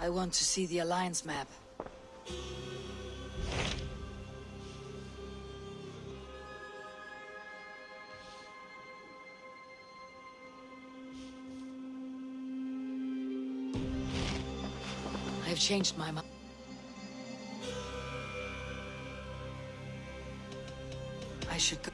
I want to see the Alliance map. I've changed my mind. I should go.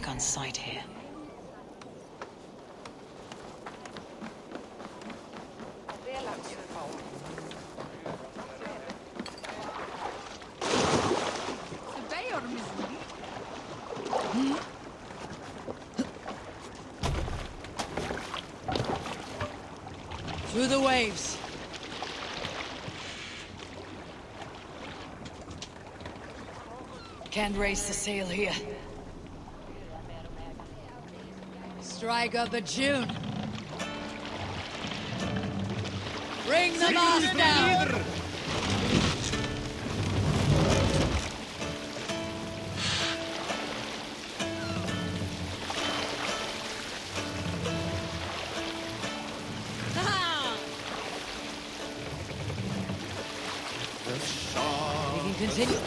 wreck on sight here. Through the waves. Can't raise the sail here. Strike up a tune. Bring the mast down. We can continue.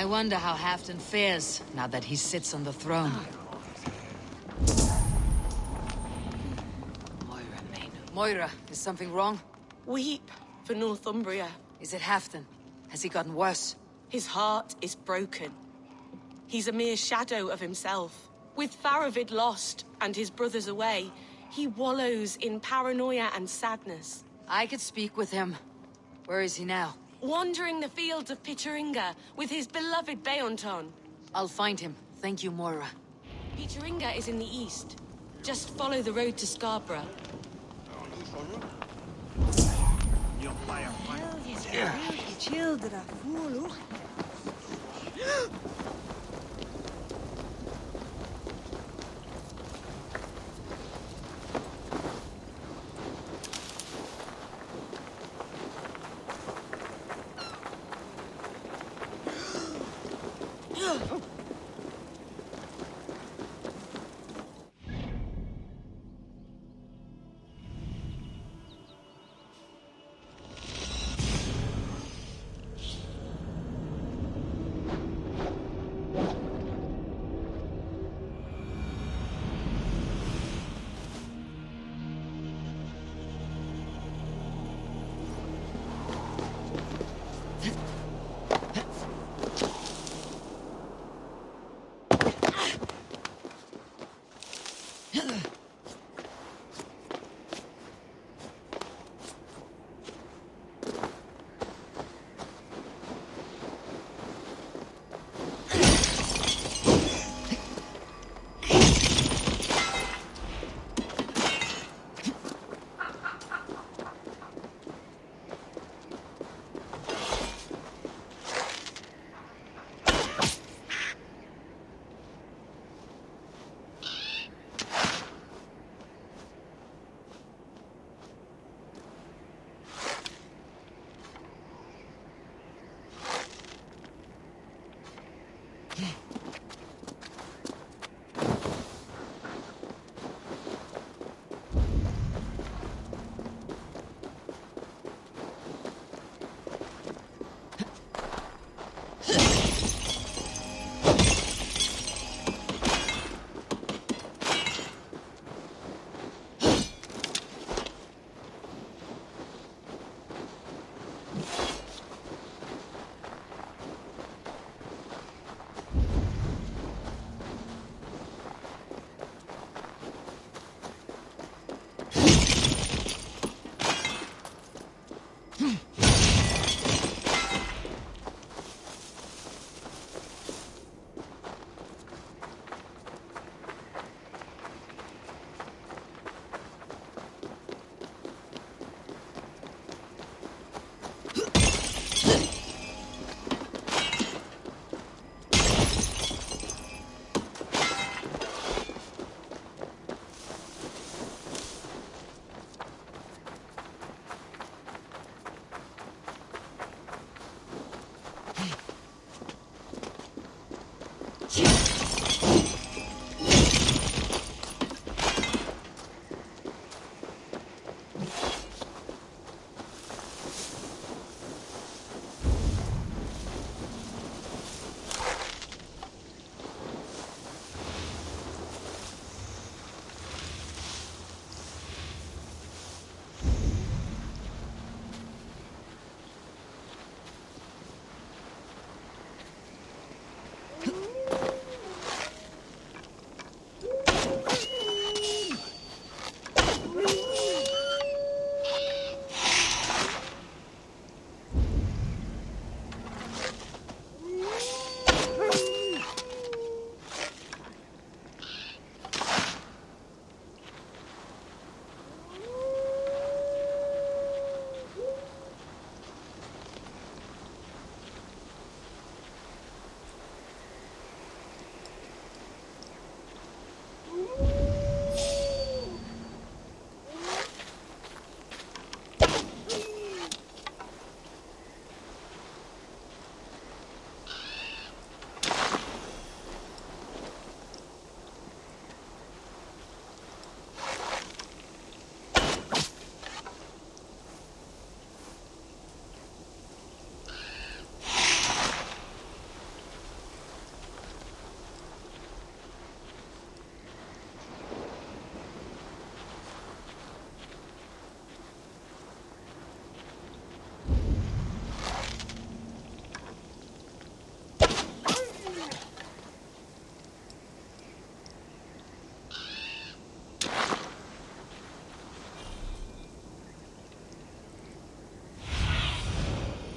I wonder how Halfdan fares now that he sits on the throne. Moira, Main. Moira, is something wrong? Weep for Northumbria. Is it Halfdan? Has he gotten worse? His heart is broken. He's a mere shadow of himself. With Faravid lost and his brothers away, he wallows in paranoia and sadness. I could speak with him. Where is he now? Wandering the fields of Pittaringa with his beloved Beonton. I'll find him. Thank you, Moira. Pittaringa is in the east. Just follow the road to Scarborough.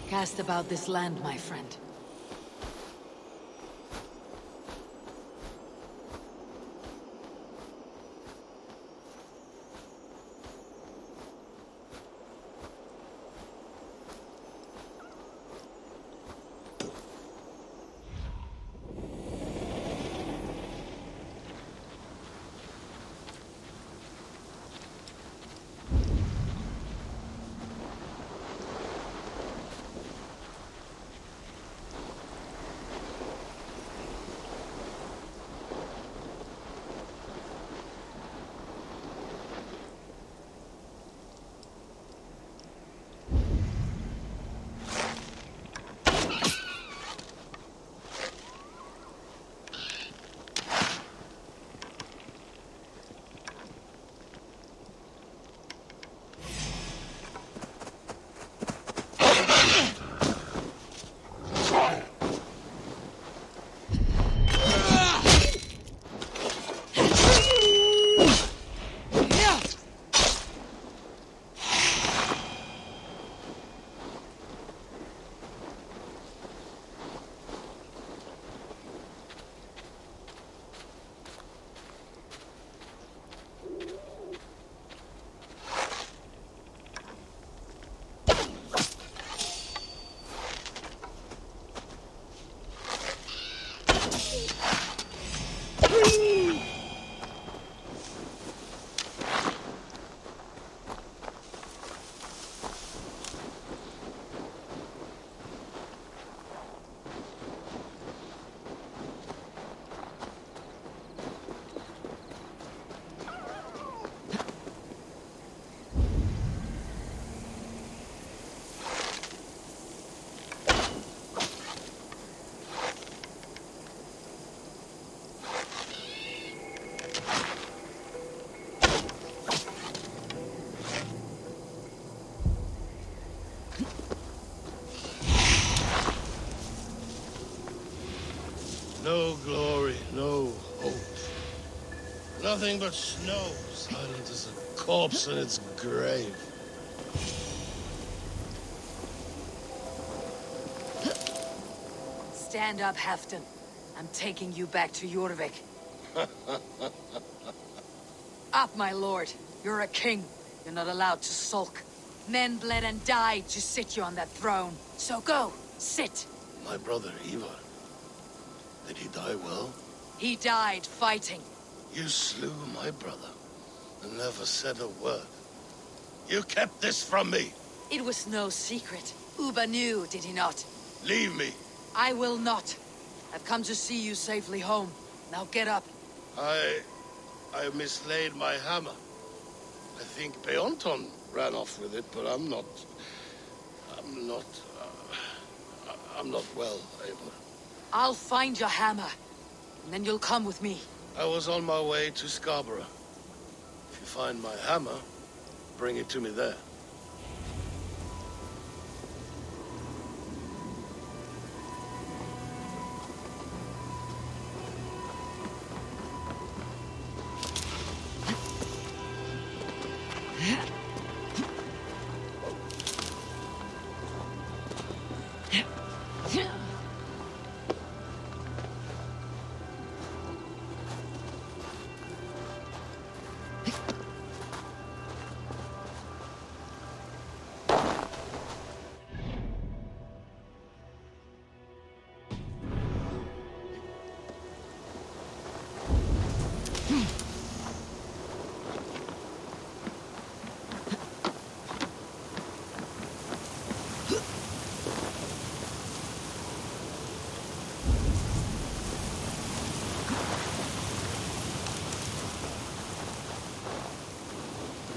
Cast about this land, my friend. No glory, no hope. Nothing but snow, silent as a corpse in its grave. Stand up, Halfdan. I'm taking you back to Jorvik. Up, my lord. You're a king. You're not allowed to sulk. Men bled and died to sit you on that throne. So go, sit. My brother, Ivar. Did he die well? He died fighting. You slew my brother and never said a word. You kept this from me. It was no secret. Uba knew, did he not? Leave me. I will not. I've come to see you safely home. Now get up. I mislaid my hammer. I think Beonton ran off with it, but I'm not well, Eivor. I'll find your hammer, and then you'll come with me. I was on my way to Scarborough. If you find my hammer, bring it to me there.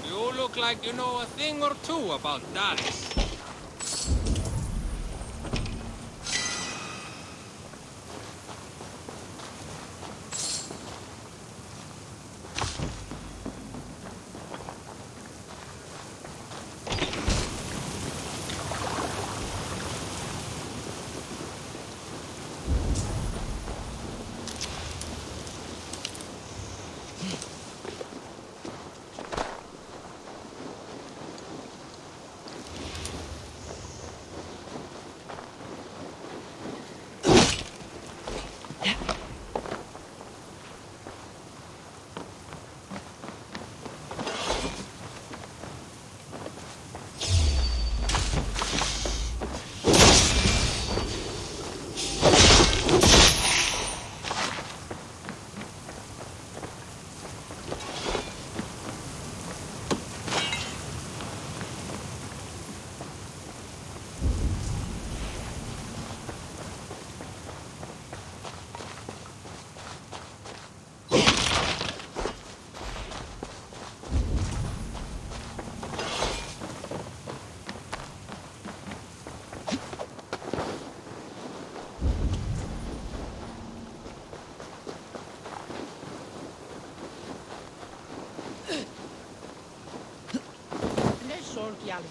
You look like you know a thing or two about dice.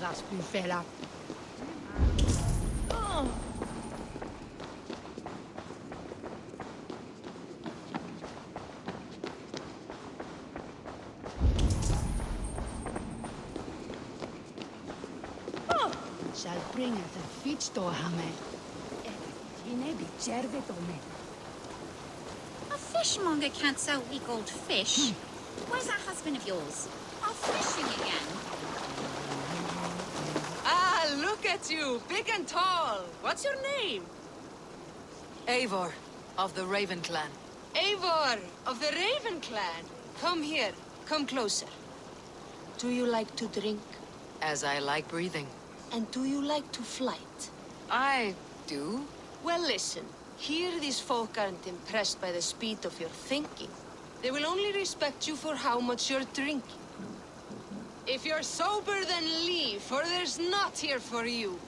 That's blue fella. Shall bring us a feed store, Hame. A fishmonger can't sell weak old fish. Where's that husband of yours? Off fishing again? Ah, look at you, big and tall. What's your name? Eivor, of the Raven clan. Eivor, of the Raven clan. Come here, come closer. Do you like to drink? As I like breathing. And do you like to flight? I do. Well, listen. Here these folk aren't impressed by the speed of your thinking. They will only respect you for how much you're drinking. If you're sober, then leave, for there's naught here for you.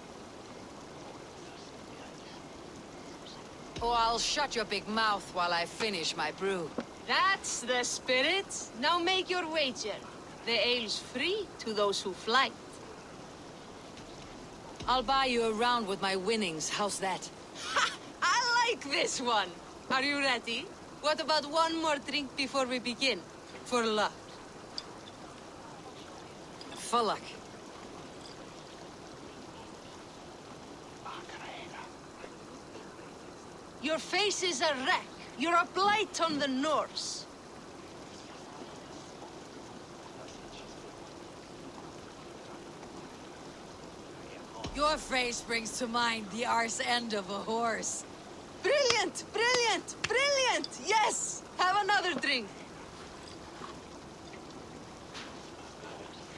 Oh, I'll shut your big mouth while I finish my brew. That's the spirit. Now make your wager. The ale's free to those who flight. I'll buy you a round with my winnings. How's that? Ha! I like this one. Are you ready? What about one more drink before we begin? For luck. For luck. Your face is a wreck. You're a blight on the Norse. Your face brings to mind the arse end of a horse. Brilliant! Brilliant! Brilliant! Yes! Have another drink.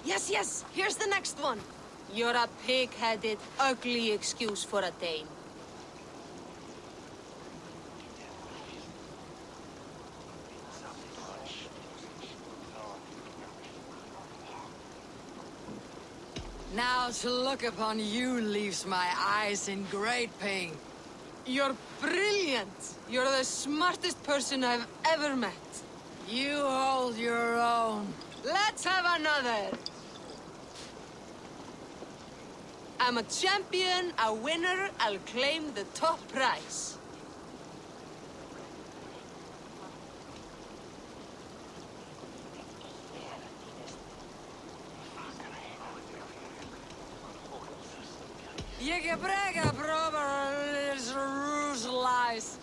Yes, yes! Here's the next one. You're a pig-headed, ugly excuse for a Dane. Now to look upon you leaves my eyes in great pain. You're brilliant. You're the smartest person I've ever met. You hold your own. Let's have another. I'm a champion, a winner. I'll claim the top prize. You brega, brother, is ruse lies.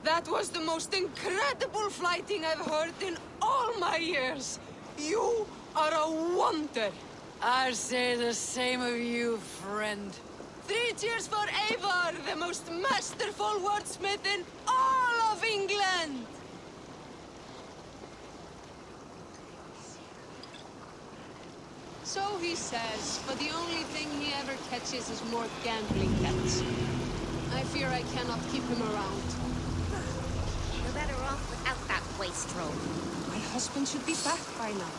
That was the most incredible fighting I've heard in all my years. You are a wonder. I say the same of you, friend. 3 cheers for Eivor, the most masterful wordsmith in all of England! So he says, but the only thing he ever catches is more gambling debts. I fear I cannot keep him around. You're better off without that wastrel. My husband should be back by now.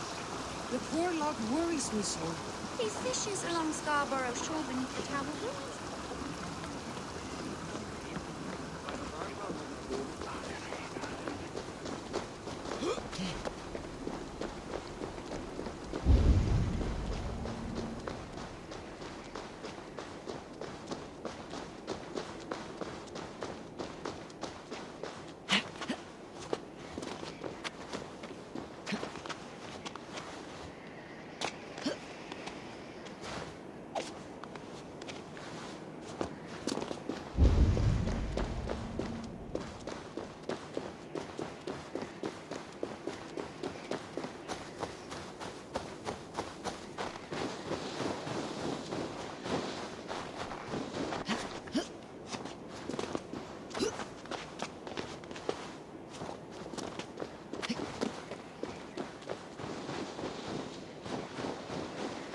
The poor lad worries me so. He fishes along Scarborough shore beneath the Tower Hill.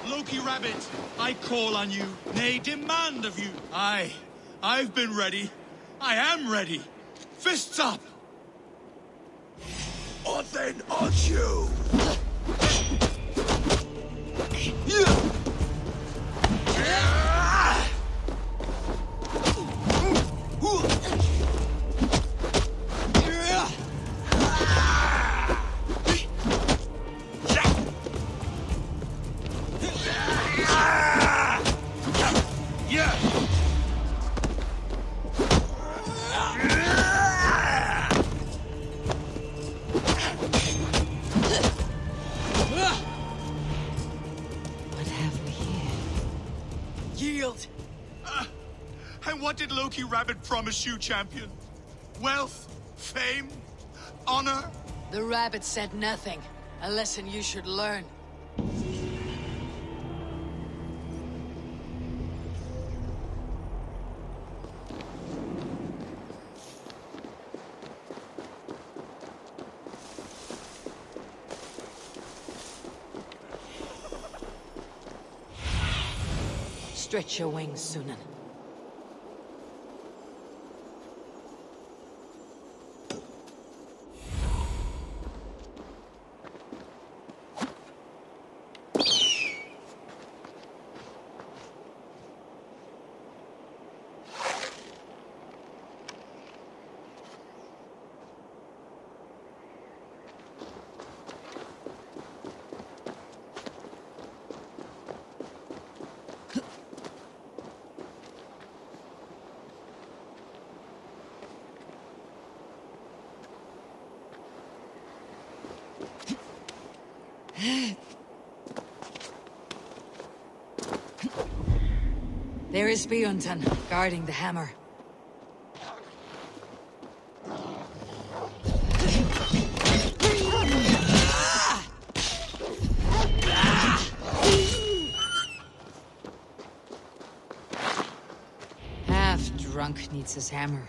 Loki Rabbit, I call on you, nay, demand of you. I've been ready. I am ready. Fists up! Or then aren't you? Yield! And what did Loki Rabbit promise you, champion? Wealth? Fame? Honor? The rabbit said nothing. A lesson you should learn. Stretch your wings, Sunan. There is Bjornton, guarding the hammer. Half drunk needs his hammer.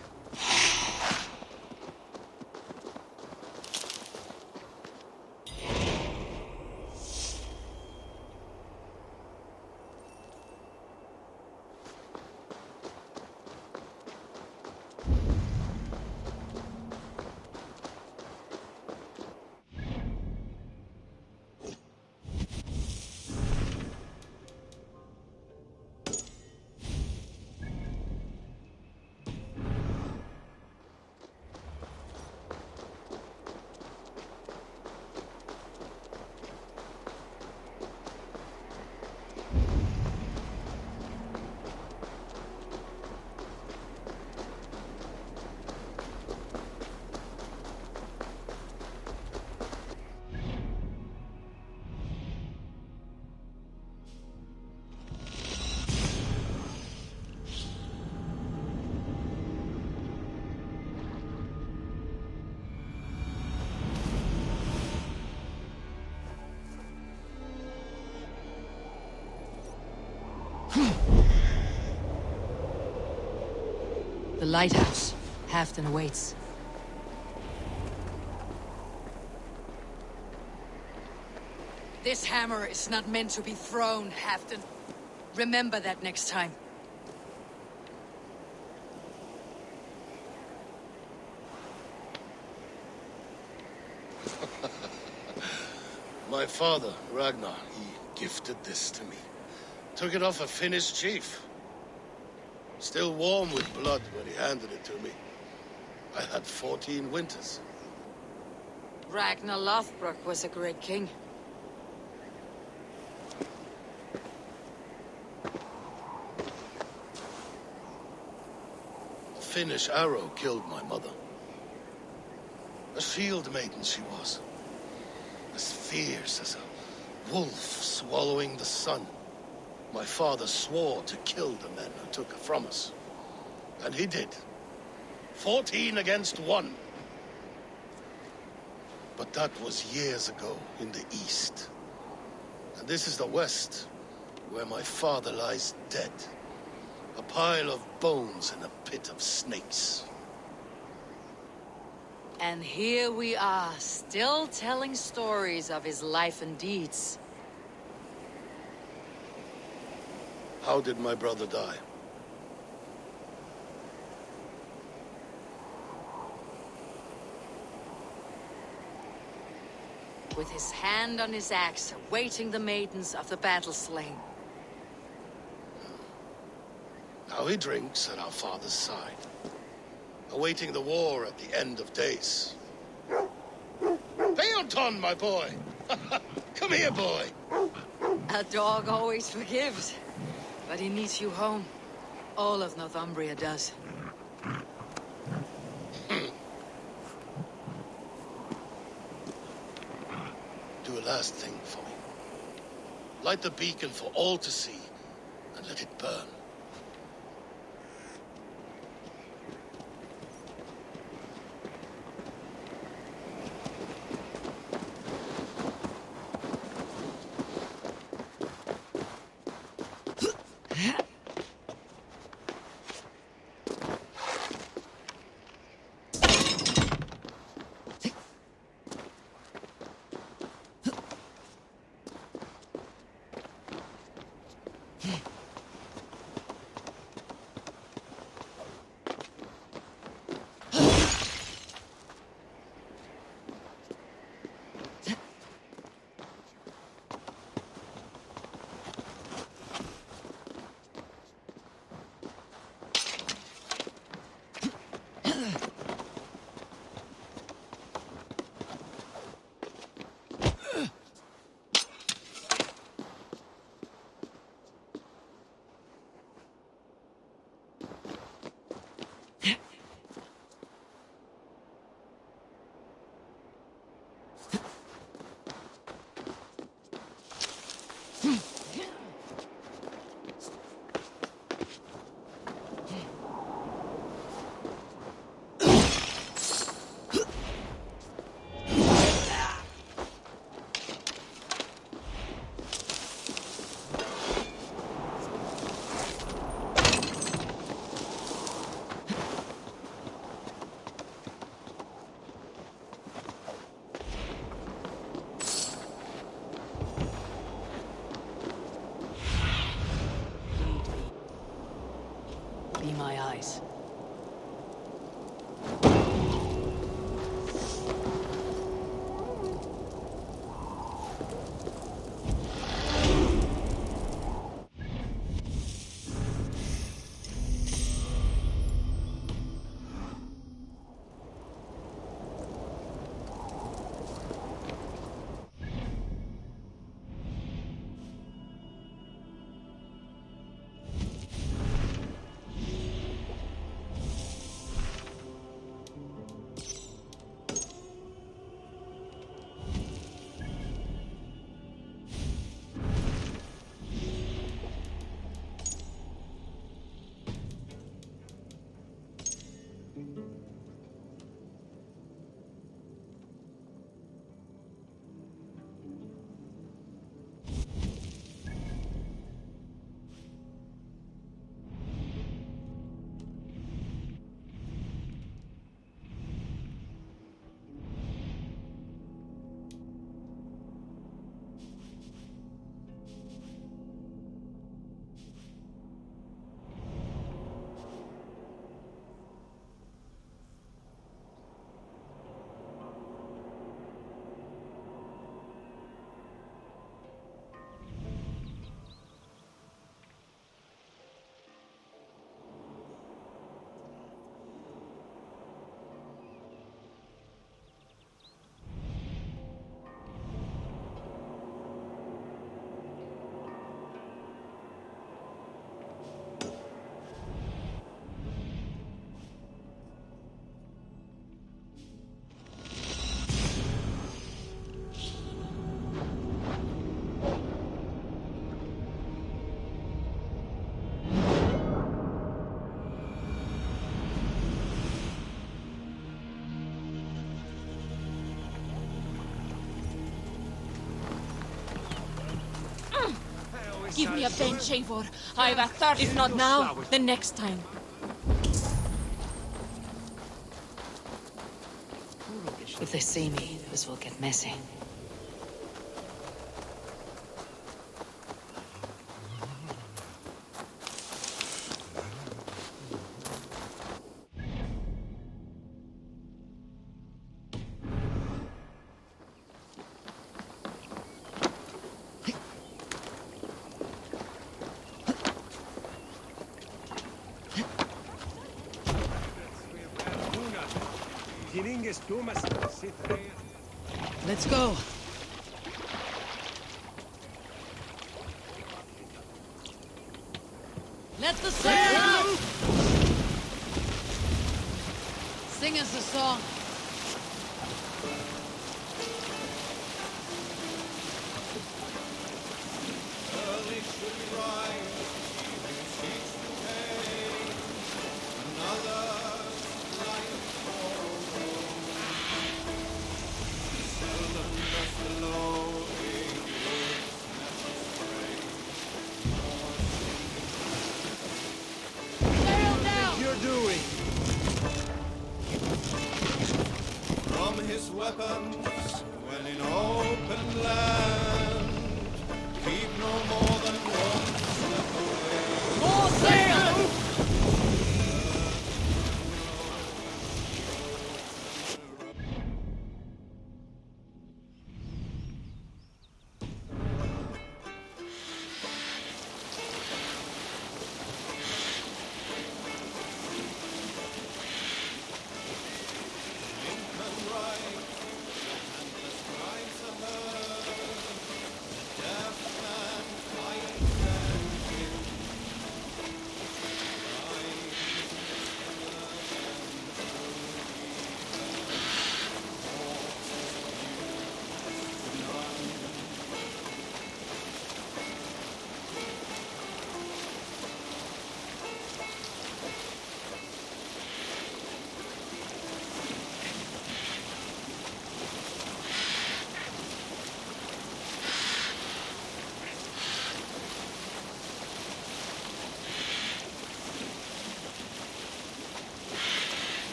The lighthouse. Halfdan awaits. This hammer is not meant to be thrown, Halfdan. Remember that next time. My father, Ragnar, he gifted this to me. Took it off a Finnish chief. Still warm with blood when he handed it to me. I had 14 winters. Ragnar Lothbrok was a great king. A Finnish arrow killed my mother. A shield maiden she was. As fierce as a wolf swallowing the sun. My father swore to kill the men who took her from us. And he did. 14 against 1. But that was years ago in the east. And this is the west, where my father lies dead. A pile of bones in a pit of snakes. And here we are, still telling stories of his life and deeds. How did my brother die? With his hand on his axe, awaiting the maidens of the battle slain. Now he drinks at our father's side, awaiting the war at the end of days. Beonton, my boy! Come here, boy! A dog always forgives, but he needs you home. All of Northumbria does. Do a last thing for me. Light the beacon for all to see, and let it burn. Be my eyes. Give me a bench, Eivor. I've a thirst. If not now, then next time. If they see me, this will get messy. Let's go. Let the sail out! Sing us a song. From his weapons, when in open land, keep no more than one step away. More sail!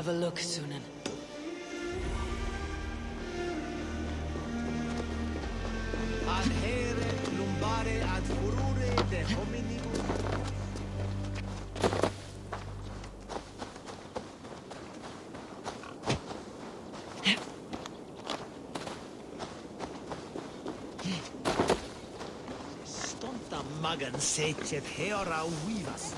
Have a look, Sunan. Adhere lumbare ad furore de hominibus. Stonta magan secet heora vivas.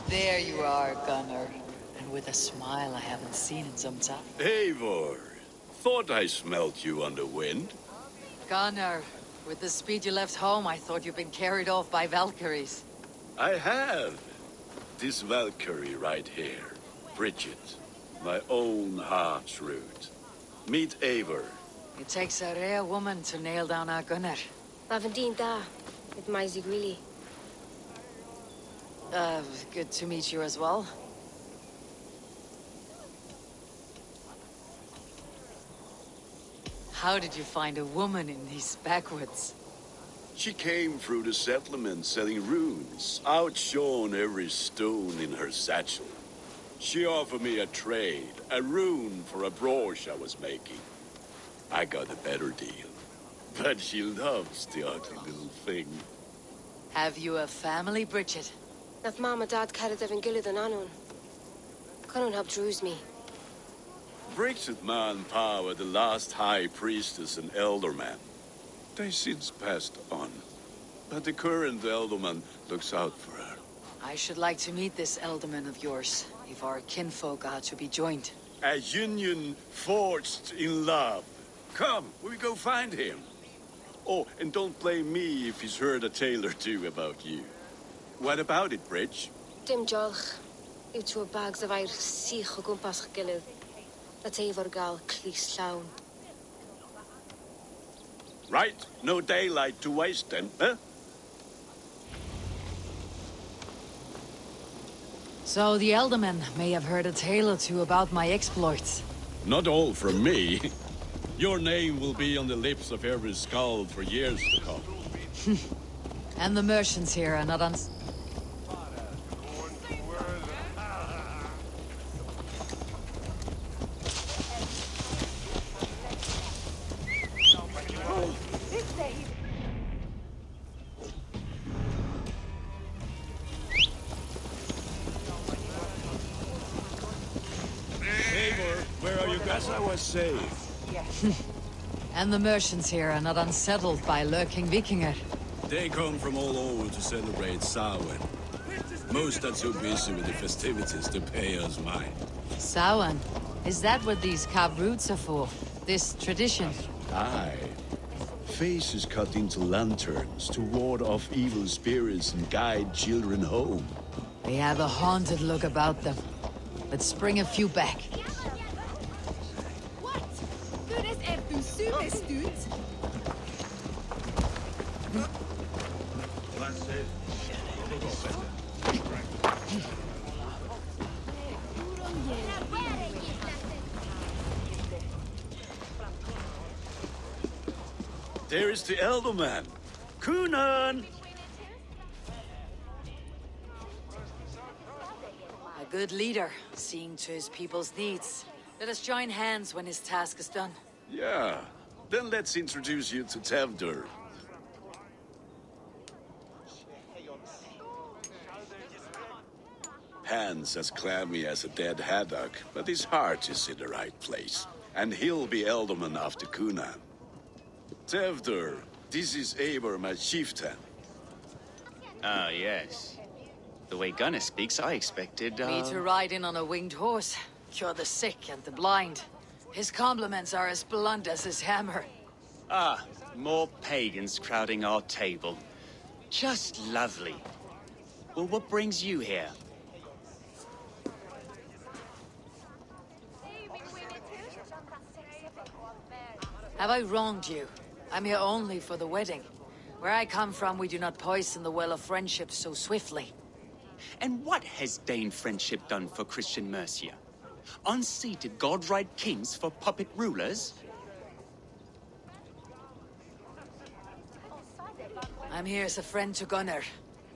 There you are, Gunnar. And with a smile I haven't seen in some time. Eivor, thought I smelt you on the wind. Gunnar, with the speed you left home, I thought you'd been carried off by Valkyries. I have. This Valkyrie right here, Bridget, my own heart's root. Meet Eivor. It takes a rare woman to nail down our Gunnar. Lavendine da, with my Zigwili. Good to meet you as well. How did you find a woman in these backwoods? She came through the settlement selling runes, outshone every stone in her satchel. She offered me a trade, a rune for a brooch I was making. I got a better deal. But she loves the ugly little thing. Have you a family, Bridget? Naf mama dad carried evan gilid an anun. Cannon help druise me. Bridget Man Pa were the last high priestess and elderman. They since passed on. But the current elderman looks out for her. I should like to meet this elderman of yours, if our kinfolk are to be joined. A union forged in love. Come, we go find him. Oh, and don't blame me if he's heard a tale or two about you. What about it, Bridge? Dim jolch. You two bags of air sich o gwmpas gilid. That Eivor gal clis llawn. Right, no daylight to waste then, huh? So the elderman may have heard a tale or two about my exploits. Not all from me. Your name will be on the lips of every skald for years to come. And the merchants here are not Eivor, where are you going? As I was saying. And the merchants here are not unsettled by lurking Vikinger. They come from all over to celebrate Samhain. Most are too busy with the festivities to pay us mind. Samhain? Is that what these carved roots are for? This tradition? Aye. Faces cut into lanterns to ward off evil spirits and guide children home. They have a haunted look about them. Let's bring a few back. What? Hur är du superstut? There is the Elderman. Kunan! A good leader, seeing to his people's needs. Let us join hands when his task is done. Yeah. Then let's introduce you to Tevdur. Hands as clammy as a dead haddock, but his heart is in the right place. And he'll be Elderman after Kunan. Tevdur, this is Eivor, my chieftain. Ah, yes. The way Gunnar speaks, I expected, Me to ride in on a winged horse, cure the sick and the blind. His compliments are as blunt as his hammer. Ah, more pagans crowding our table. Just lovely. Well, what brings you here? Have I wronged you? I'm here only for the wedding. Where I come from, we do not poison the well of friendship so swiftly. And what has Dane friendship done for Christian Mercia? Unseated god-right kings for puppet rulers? I'm here as a friend to Gunnar.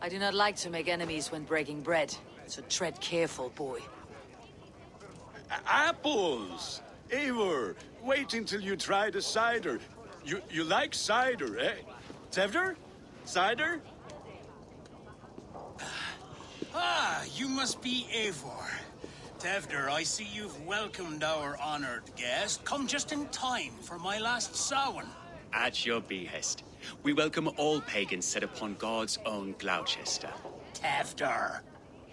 I do not like to make enemies when breaking bread, so tread careful, boy. Apples! Eivor, wait until you try the cider. You like cider, eh? Tevder? Cider? Ah, you must be Eivor. Tevder, I see you've welcomed our honored guest. Come just in time for my last Samhain. At your behest. We welcome all pagans set upon God's own Gloucester. Tevder,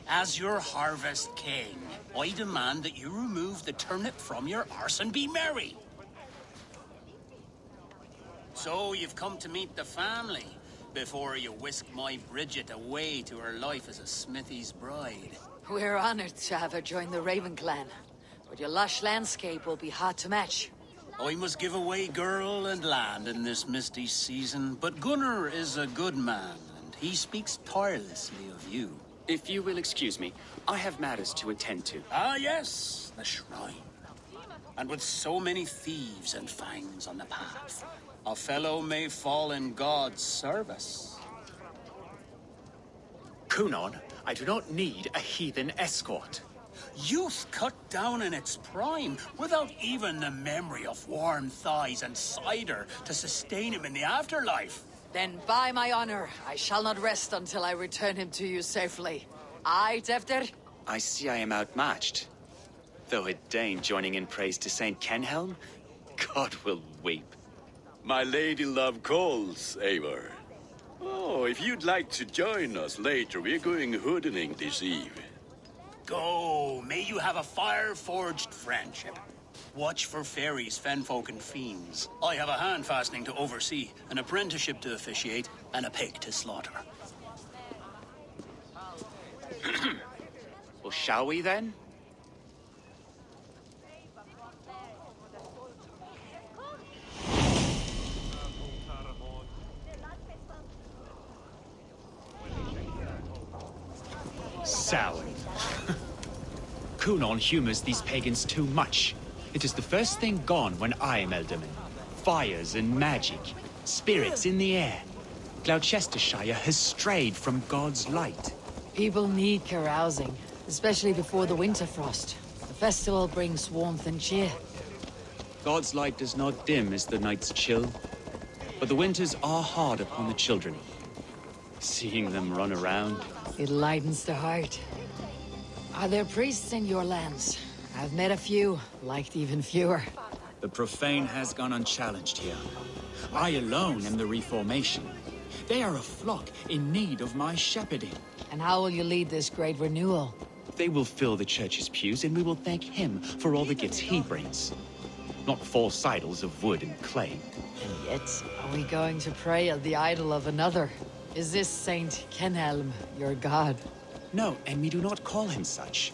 as your harvest king, I demand that you remove the turnip from your arse and be merry. So you've come to meet the family before you whisk my Bridget away to her life as a smithy's bride. We're honored to have her join the Raven clan, but your lush landscape will be hard to match. I must give away girl and land in this misty season, but Gunnar is a good man, and he speaks tirelessly of you. If you will excuse me, I have matters to attend to. Ah, yes, the shrine. And with so many thieves and fangs on the path, a fellow may fall in God's service. Kunon, I do not need a heathen escort. Youth cut down in its prime, without even the memory of warm thighs and cider to sustain him in the afterlife. Then by my honor, I shall not rest until I return him to you safely. Aye, Tevder? I see I am outmatched. Though a Dane joining in praise to Saint Kenhelm, God will weep. My lady love calls, Eivor. Oh, if you'd like to join us later, we're going hoodening this eve. Go, may you have a fire-forged friendship. Watch for fairies, fenfolk, and fiends. I have a hand fastening to oversee, an apprenticeship to officiate, and a pig to slaughter. Well, shall we then? Sour. Kunon humors these pagans too much. It is the first thing gone when I am Elderman. Fires and magic, spirits in the air. Gloucestershire has strayed from God's light. People need carousing, especially before the winter frost. The festival brings warmth and cheer. God's light does not dim as the nights chill, but the winters are hard upon the children. Seeing them run around, it lightens the heart. Are there priests in your lands? I've met a few, liked even fewer. the profane has gone unchallenged here. I alone am the reformation. They are a flock in need of my shepherding. And how will you lead this great renewal? They will fill the church's pews, and we will thank him for all the gifts he brings. Not false idols of wood and clay. And yet, are we going to pray at the idol of another? Is this Saint Kenhelm your god? No, and we do not call him such.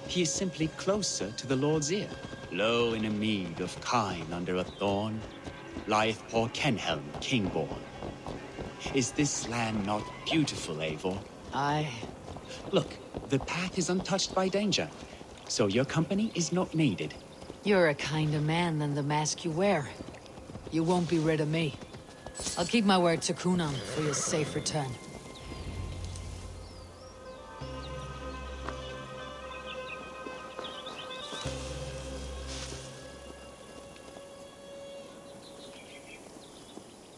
He is simply closer to the Lord's ear. Low in a mead of kine under a thorn, lieth poor Kenhelm, king-born. Is this land not beautiful, Eivor? Aye. Look, the path is untouched by danger, so your company is not needed. You're a kinder man than the mask you wear. You won't be rid of me. I'll keep my word to Kunan for your safe return.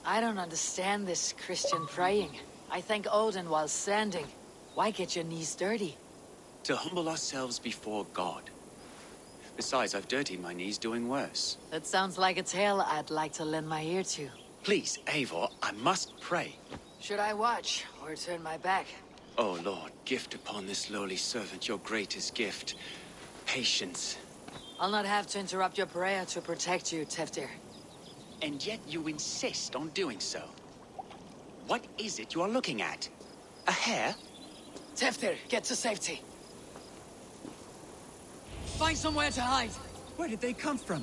I don't understand this Christian praying. I thank Odin while standing. Why get your knees dirty? To humble ourselves before God. Besides, I've dirtied my knees doing worse. That sounds like a tale I'd like to lend my ear to. Please, Eivor, I must pray. Should I watch, or turn my back? Oh, Lord, gift upon this lowly servant your greatest gift. Patience. I'll not have to interrupt your prayer to protect you, Teftir. And yet you insist on doing so. What is it you are looking at? A hare? Teftir, get to safety. Find somewhere to hide. Where did they come from?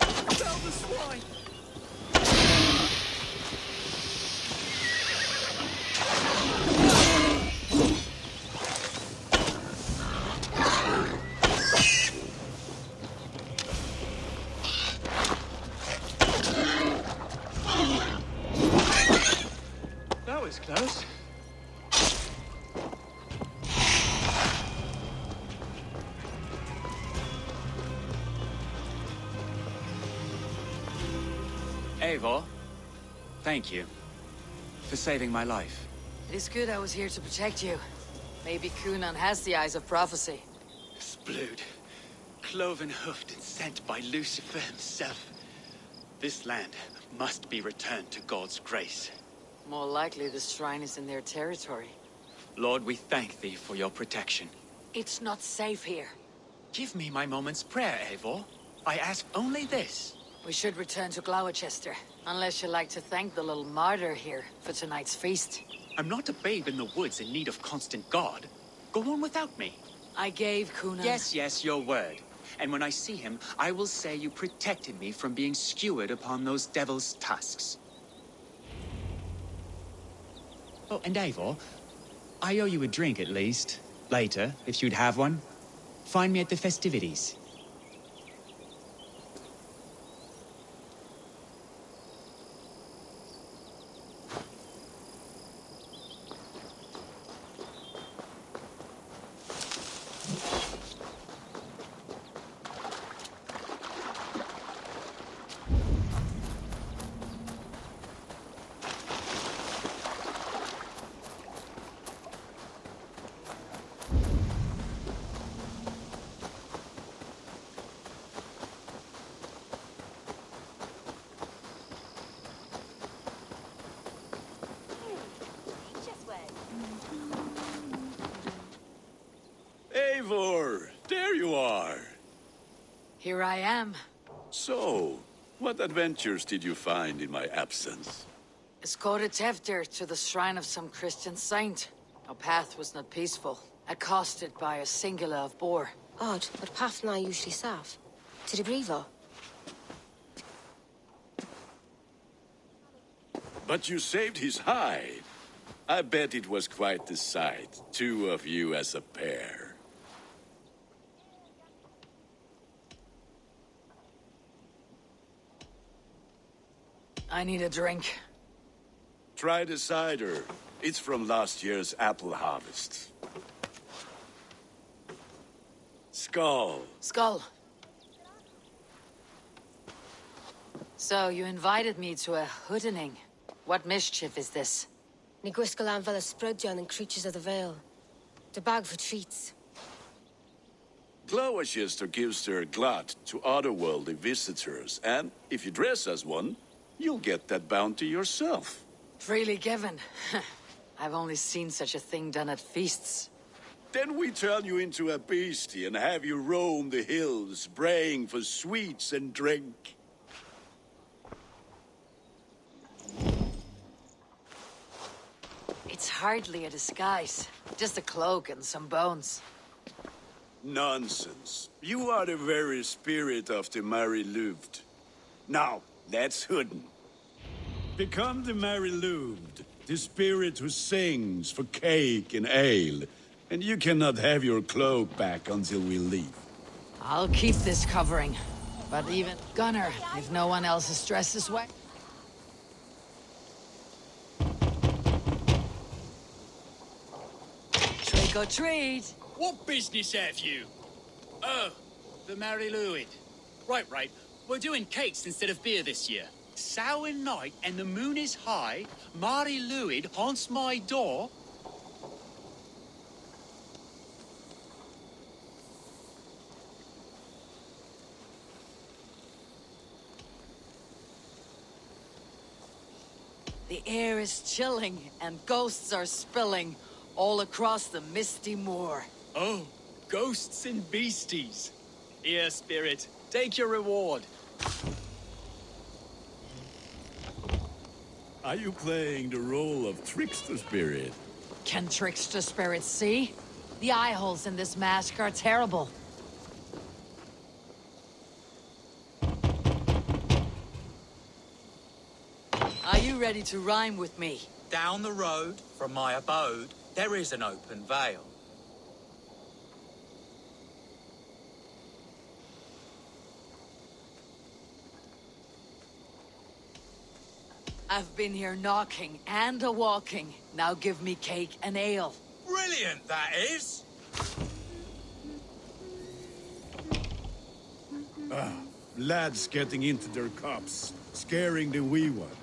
Tell the swine! That was close. Eivor, thank you for saving my life. It is good I was here to protect you. Maybe Cunan has the eyes of prophecy. Splood, cloven-hoofed and sent by Lucifer himself. This land must be returned to God's grace. More likely the shrine is in their territory. Lord, we thank thee for your protection. It's not safe here. Give me my moment's prayer, Eivor. I ask only this. We should return to Gloucester, unless you'd like to thank the little martyr here for tonight's feast. I'm not a babe in the woods in need of constant guard. Go on without me. I gave Cunan... Yes, your word. And when I see him, I will say you protected me from being skewered upon those devil's tusks. Oh, and Eivor, I owe you a drink at least. Later, if you'd have one. Find me at the festivities. Eivor, there you are. Here I am. So, what adventures did you find in my absence? Escorted Tefter to the shrine of some Christian saint. Our path was not peaceful. Accosted by a singular of boar. Odd, but path na usually safe. To the Grievo. But you saved his hide. I bet it was quite the sight, two of you as a pair. I need a drink. Try the cider. It's from last year's apple harvest. Skull. Skull. So, you invited me to a hoodening. What mischief is this? Ni gwisgalan fel ysbrydion and creatures of the Vale. The bag for treats. Gloucester gives their glut to otherworldly visitors, and if you dress as one, you'll get that bounty yourself. Freely given. I've only seen such a thing done at feasts. Then we turn you into a beastie and have you roam the hills, braying for sweets and drink. It's hardly a disguise. Just a cloak and some bones. Nonsense. You are the very spirit of the Mary Louved. Now, that's Hooden. Become the Mary Louved, the spirit who sings for cake and ale. And you cannot have your cloak back until we leave. I'll keep this covering. But even Gunner, if no one else is dressed this way. Trick or treat! What business have you? Oh, the Mary Louid. Right. We're doing cakes instead of beer this year. Sour night and the moon is high. Mary Louid haunts my door. The air is chilling and ghosts are spilling all across the misty moor. Oh, ghosts and beasties. Here, spirit, take your reward. Are you playing the role of trickster spirit? Can trickster spirits see? The eye holes in this mask are terrible. Are you ready to rhyme with me? Down the road from my abode, there is an open vale. I've been here knocking and a-walking. Now give me cake and ale. Brilliant, that is! Lads getting into their cups, scaring the wee ones.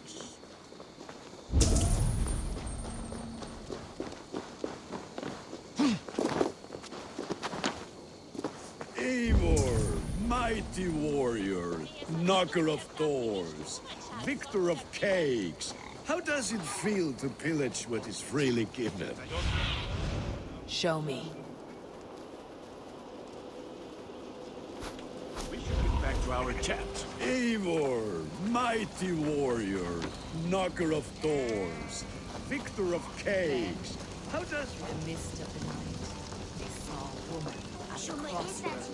Eivor, mighty warrior, knocker of doors, victor of cakes. How does it feel to pillage what is freely given? Show me. We should get back to our chat. Eivor, mighty warrior, knocker of doors, victor of cakes. How does... The mist of the night. They saw a woman at the crossroads.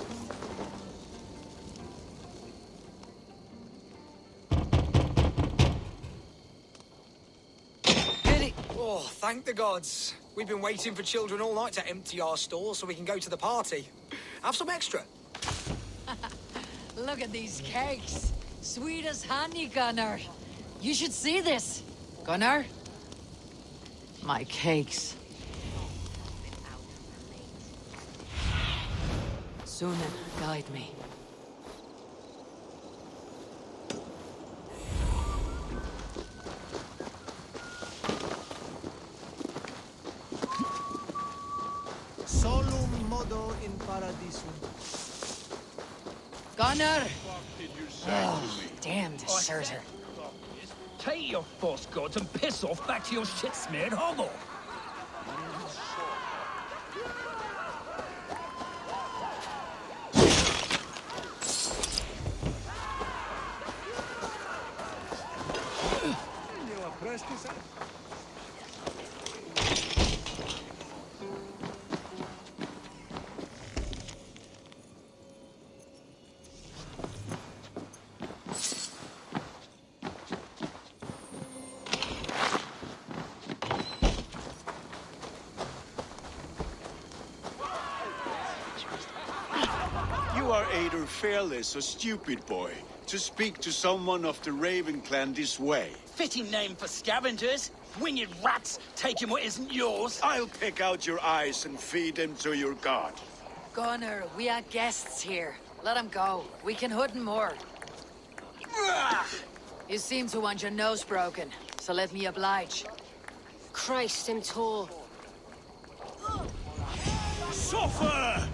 Oh, thank the gods. We've been waiting for children all night to empty our stores so we can go to the party. Have some extra. Look at these cakes. Sweet as honey, Gunnar. You should see this. Gunnar? My cakes. Sunan, guide me. Solum modo in paradisum. Gunnar! Oh, damn deserter. Take your false gods and piss off back to your shit-smeared hovel. You are either fearless or stupid, boy, to speak to someone of the Raven clan this way. Fitting name for scavengers. Winged rats taking what isn't yours. I'll pick out your eyes and feed them to your god. Gunnar, we are guests here. Let him go. We can hood him more. You seem to want your nose broken, so let me oblige. Christ, I'm tall. Suffer!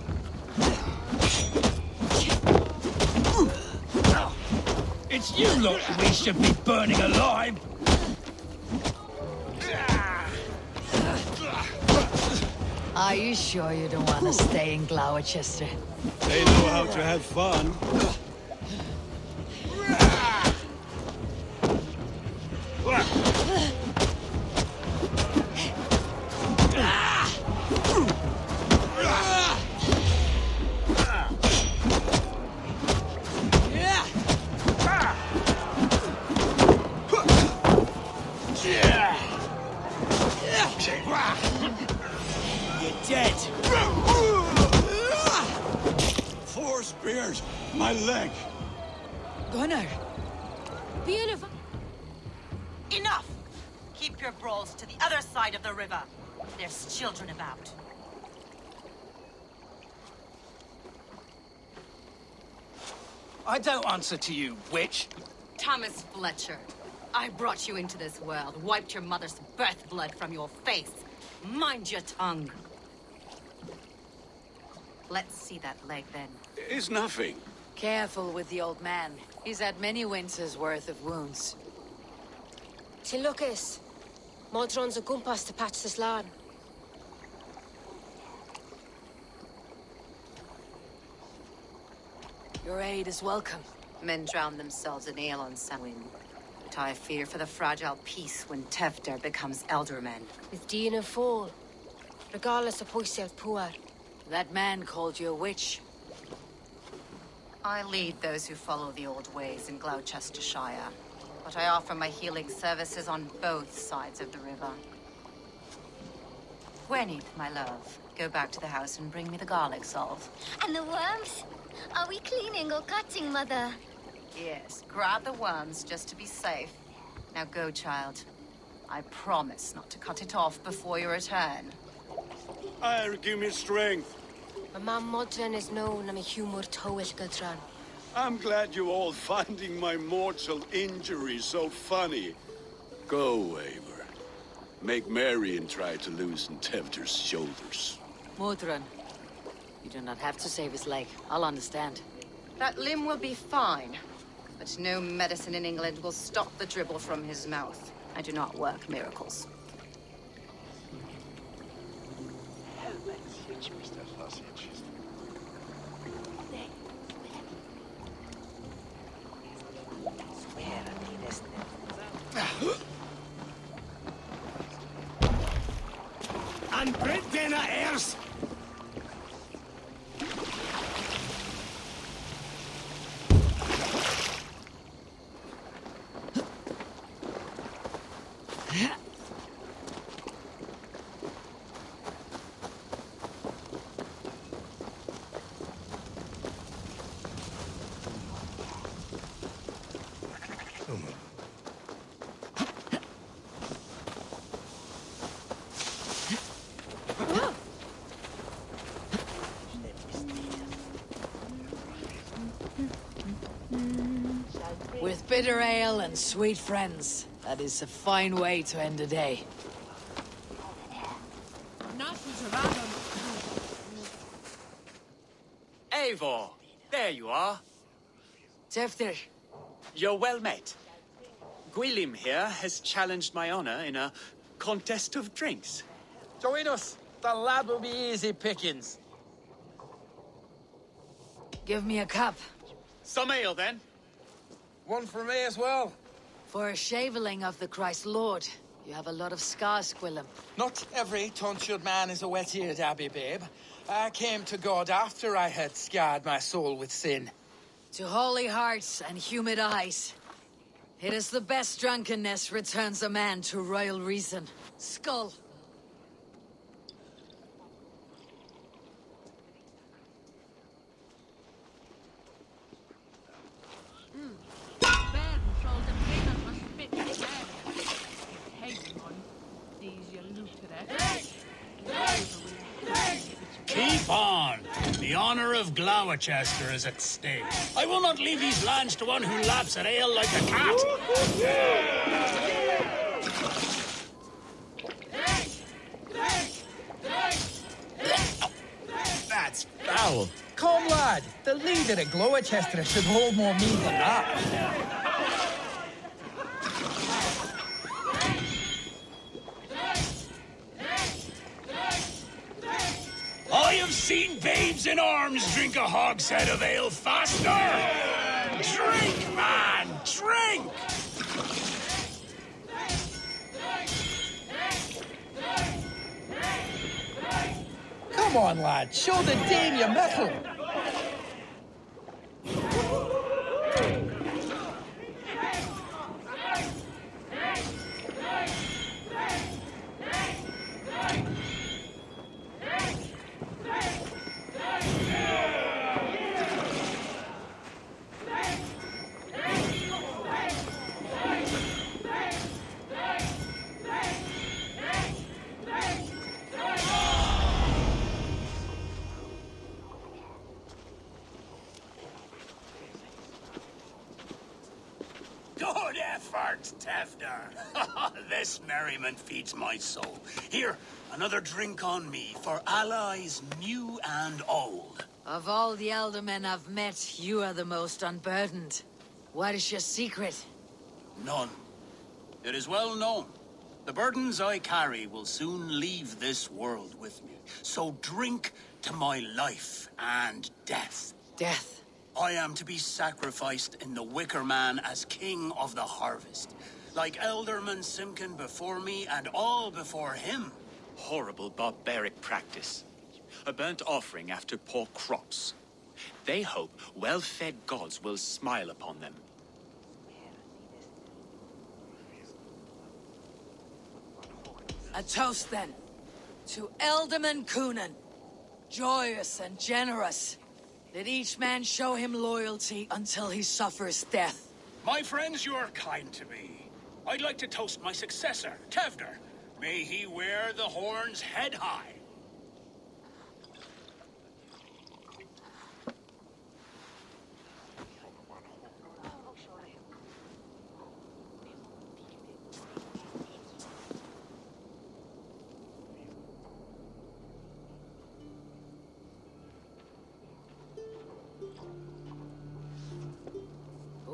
It's you lot we should be burning alive! Are you sure you don't want to stay in Gloucester? They know how to have fun. You're dead! 4 spears! My leg! Gunnar! Beautiful. Enough! Keep your brawls to the other side of the river. There's children about. I don't answer to you, witch. Thomas Fletcher, I brought you into this world, wiped your mother's birth blood from your face. Mind your tongue. Let's see that leg then. It's nothing. Careful with the old man. He's had many winters' worth of wounds. Tilukis. Modron's a gumpas to patch this land. Your aid is welcome. Men drown themselves in ale on Samhain. But I fear for the fragile peace when Tevder becomes elderman. With Dean fall. Regardless of Poisel Puar. That man called you a witch. I lead those who follow the old ways in Gloucestershire. but I offer my healing services on both sides of the river. Gwyneth, my love, go back to the house and bring me the garlic salve. And the worms? Are we cleaning or cutting, Mother? Yes, grab the worms just to be safe. Now go, child. I promise not to cut it off before your return. Give me strength. Mam modren is known am a humor towish gudran. I'm glad you all finding my mortal injury so funny. Go, Eivor. Make Marion try to loosen Tevder's shoulders. Modron, you do not have to save his leg. I'll understand. That limb will be fine, but no medicine in England will stop the dribble from his mouth. I do not work miracles. And Brittena heirs! With bitter ale and sweet friends, that is a fine way to end a day. Eivor, there you are. Tevder. You're well met. Gwilym here has challenged my honor in a contest of drinks. Join us. The lad will be easy pickings. Give me a cup. Some ale, then. One for me as well. For a shaveling of the Christ Lord, you have a lot of scars, Gwilym. Not every tonsured man is a wet-eared abbey, babe. I came to God after I had scarred my soul with sin. To holy hearts and humid eyes. It is the best drunkenness returns a man to royal reason. Skull. Keep on! The honor of Gloucester is at stake. I will not leave these lands to one who laps at ale like a cat! That's foul. Come, lad. The leader at Gloucester should hold more mead than that. I have seen babes in arms drink a hogshead of ale faster! Drink, man! Drink! Come on, lad. Show the dame your mettle. Good effort, Tevder. This merriment feeds my soul. Here, another drink on me for allies new and old. Of all the elder men I've met, you are the most unburdened. What is your secret? None. It is well known. The burdens I carry will soon leave this world with me. So drink to my life and death. Death? I am to be sacrificed in the Wicker Man as king of the harvest. Like Elderman Simkin before me and all before him. Horrible barbaric practice. A burnt offering after poor crops. They hope well-fed gods will smile upon them. A toast, then. To Ealdorman Coonan. Joyous and generous. Let each man show him loyalty until he suffers death. My friends, you are kind to me. I'd like to toast my successor, Tevder. May he wear the horns head high.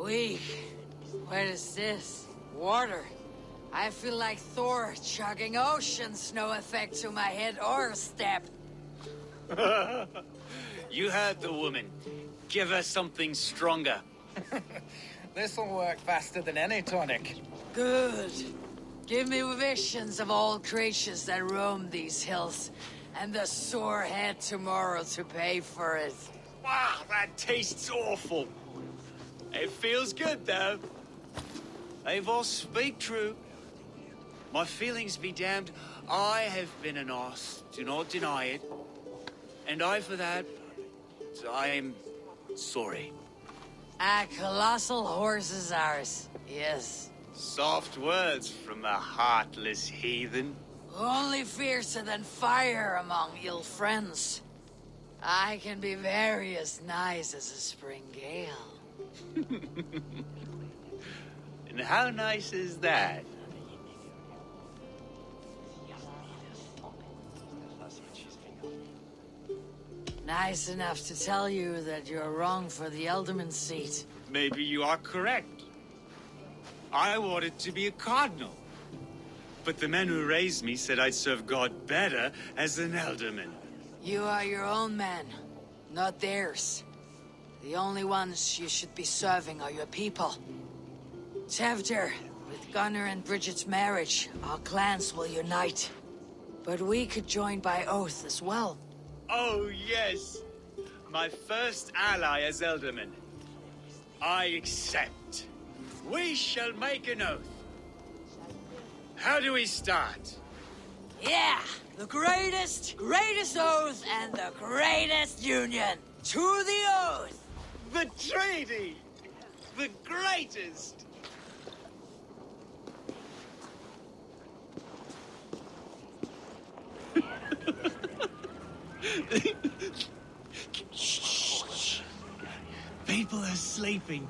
Weak. What is this? Water. I feel like Thor chugging oceans. No effect to my head or step. You heard the woman. Give her something stronger. This'll work faster than any tonic. Good. Give me visions of all creatures that roam these hills, and the sore head tomorrow to pay for it. Wow, that tastes awful. It feels good, though. Eivor, speak true. My feelings be damned. I have been an arse. Do not deny it. And I, for that, I am sorry. A colossal horse is ours. Yes. Soft words from a heartless heathen. Only fiercer than fire among ill friends. I can be very as nice as a spring gale. And how nice is that? Nice enough to tell you that you're wrong for the Ealdorman seat. Maybe you are correct. I wanted to be a cardinal. But the men who raised me said I'd serve God better as an Ealdorman. You are your own men, not theirs. The only ones you should be serving are your people. Tevder, with Gunnar and Bridget's marriage, our clans will unite. But we could join by oath as well. Oh, yes. My first ally as Ealdorman. I accept. We shall make an oath. How do we start? Yeah! The greatest oath and the greatest union! To the oath! The treaty! The greatest! Shh. People are sleeping.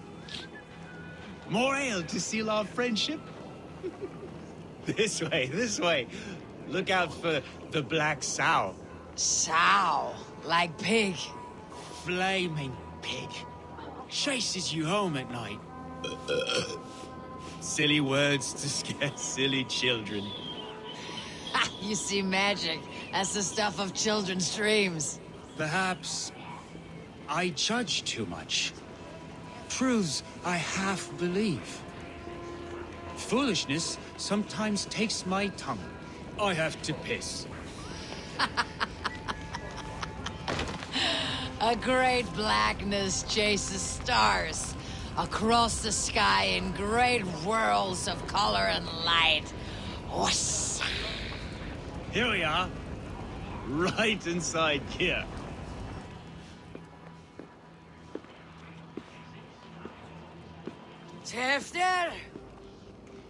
More ale to seal our friendship? This way. Look out for the black sow. Sow? Like pig? Flaming pig. Chases you home at night. Silly words to scare silly children. You see magic. That's the stuff of children's dreams. Perhaps I judge too much. Truths I half believe. Foolishness sometimes takes my tongue. I have to piss. A great blackness chases stars across the sky in great whirls of color and light. Whoosh. Here we are. Right inside here. Tevder!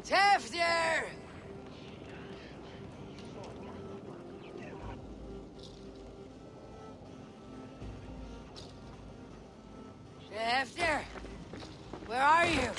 Tevder! Tevder! Where are you?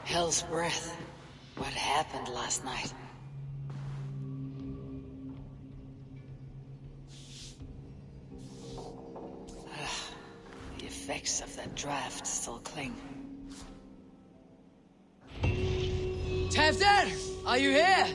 Hell's breath. What happened last night? The effects of that draft still cling. Tevder, are you here?